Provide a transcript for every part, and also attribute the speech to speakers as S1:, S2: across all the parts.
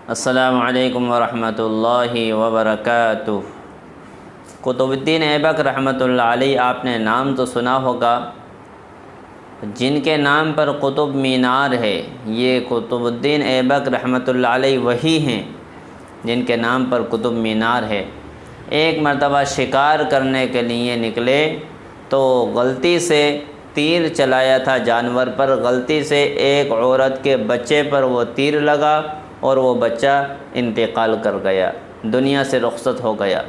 S1: السلام علیکم ورحمۃ اللہ وبرکاتہ۔ قطب الدین ایبک رحمۃ اللہ علیہ، آپ نے نام تو سنا ہوگا، جن کے نام پر قطب مینار ہے، یہ قطب الدین ایبک رحمۃ اللہ علیہ وہی ہیں جن کے نام پر قطب مینار ہے۔ ایک مرتبہ شکار کرنے کے لیے نکلے تو غلطی سے تیر چلایا تھا جانور پر، غلطی سے ایک عورت کے بچے پر وہ تیر لگا اور وہ بچہ انتقال کر گیا، دنیا سے رخصت ہو گیا۔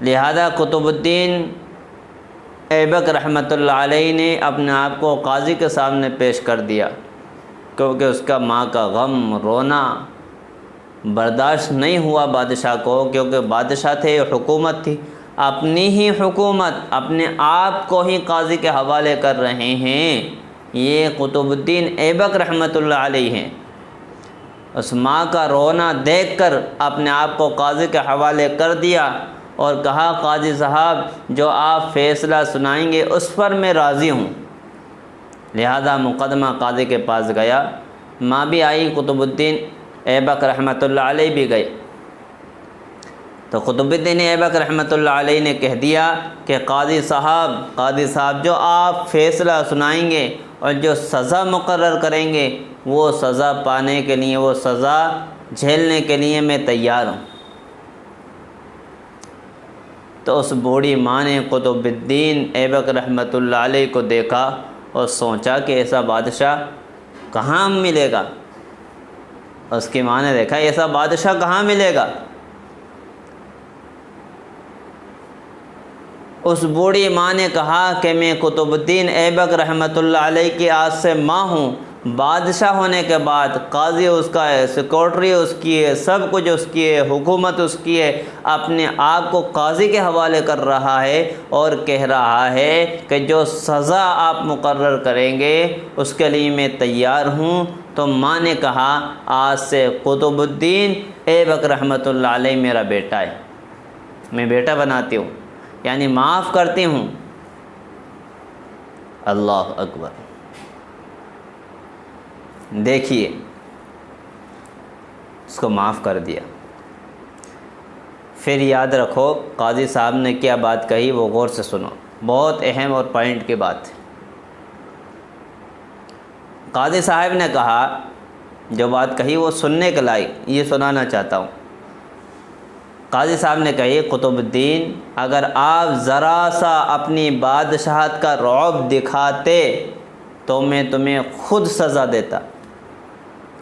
S1: لہذا قطب الدین ایبک رحمۃ اللہ علیہ نے اپنے آپ کو قاضی کے سامنے پیش کر دیا، کیونکہ اس کا ماں کا غم رونا برداشت نہیں ہوا بادشاہ کو، کیونکہ بادشاہ تھے، حکومت تھی، اپنی ہی حکومت اپنے آپ کو ہی قاضی کے حوالے کر رہے ہیں۔ یہ قطب الدین ایبک رحمۃ اللہ علیہ ہیں۔ اس ماں کا رونا دیکھ کر اپنے آپ کو قاضی کے حوالے کر دیا اور کہا، قاضی صاحب جو آپ فیصلہ سنائیں گے اس پر میں راضی ہوں۔ لہذا مقدمہ قاضی کے پاس گیا، ماں بھی آئی، قطب الدین ایبک رحمۃ اللہ علیہ بھی گئے۔ تو قطب الدین ایبک رحمۃ اللہ علیہ نے کہہ دیا کہ قاضی صاحب جو آپ فیصلہ سنائیں گے اور جو سزا مقرر کریں گے، وہ سزا پانے کے لیے، وہ سزا جھیلنے کے لیے میں تیار ہوں۔ تو اس بوڑھی ماں نے قطب الدین ایبک رحمۃ اللہ علیہ کو دیکھا اور سوچا کہ ایسا بادشاہ کہاں ملے گا۔ اس کی ماں نے دیکھا ایسا بادشاہ کہاں ملے گا۔ اس بوڑھی ماں نے کہا کہ میں قطب الدین ایبک رحمۃ اللہ علیہ کی آج سے ماں ہوں، بادشاہ ہونے کے بعد قاضی اس کا ہے، سیکورٹری اس کی ہے، سب کچھ اس کی ہے، حکومت اس کی ہے، اپنے آپ کو قاضی کے حوالے کر رہا ہے اور کہہ رہا ہے کہ جو سزا آپ مقرر کریں گے اس کے لیے میں تیار ہوں۔ تو ماں نے کہا، آج سے قطب الدین ایبک رحمۃ اللہ علیہ میرا بیٹا ہے، میں بیٹا بناتی ہوں، یعنی معاف کرتی ہوں۔ اللہ اکبر! دیکھیے، اس کو معاف کر دیا۔ پھر یاد رکھو قاضی صاحب نے کیا بات کہی، وہ غور سے سنو، بہت اہم اور پوائنٹ کی بات ہے۔ قاضی صاحب نے کہا، جو بات کہی وہ سننے کے لائق، یہ سنانا چاہتا ہوں۔ قاضی صاحب نے کہی، قطب الدین اگر آپ ذرا سا اپنی بادشاہت کا رعب دکھاتے تو میں تمہیں خود سزا دیتا،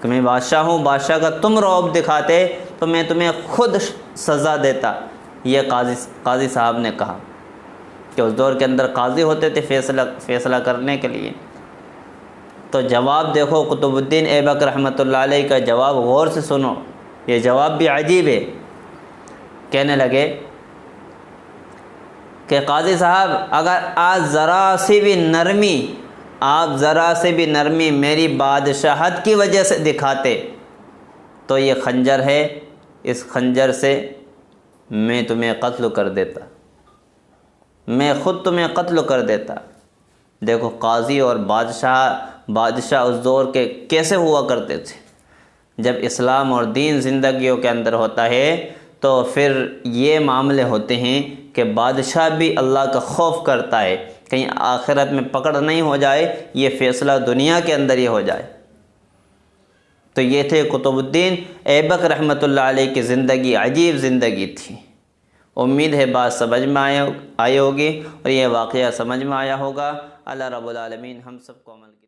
S1: کہ میں بادشاہ ہوں، بادشاہ کا تم رعب دکھاتے تو میں تمہیں خود سزا دیتا۔ یہ قاضی صاحب نے کہا کہ اس دور کے اندر قاضی ہوتے تھے فیصلہ کرنے کے لیے۔ تو جواب دیکھو قطب الدین ایبک رحمۃ اللہ علیہ کا جواب، غور سے سنو، یہ جواب بھی عجیب ہے۔ کہنے لگے کہ قاضی صاحب اگر آپ ذرا سے بھی نرمی میری بادشاہت کی وجہ سے دکھاتے تو یہ خنجر ہے، اس خنجر سے میں تمہیں قتل کر دیتا، میں خود تمہیں قتل کر دیتا۔ دیکھو قاضی اور بادشاہ اس دور کے کیسے ہوا کرتے تھے۔ جب اسلام اور دین زندگیوں کے اندر ہوتا ہے تو پھر یہ معاملے ہوتے ہیں کہ بادشاہ بھی اللہ کا خوف کرتا ہے، کہیں آخرت میں پکڑ نہیں ہو جائے، یہ فیصلہ دنیا کے اندر ہی ہو جائے۔ تو یہ تھے قطب الدین ایبک رحمۃ اللہ علیہ کی زندگی، عجیب زندگی تھی۔ امید ہے بات سمجھ میں آئی ہوگی اور یہ واقعہ سمجھ میں آیا ہوگا۔ اللہ رب العالمین ہم سب کو عمل کی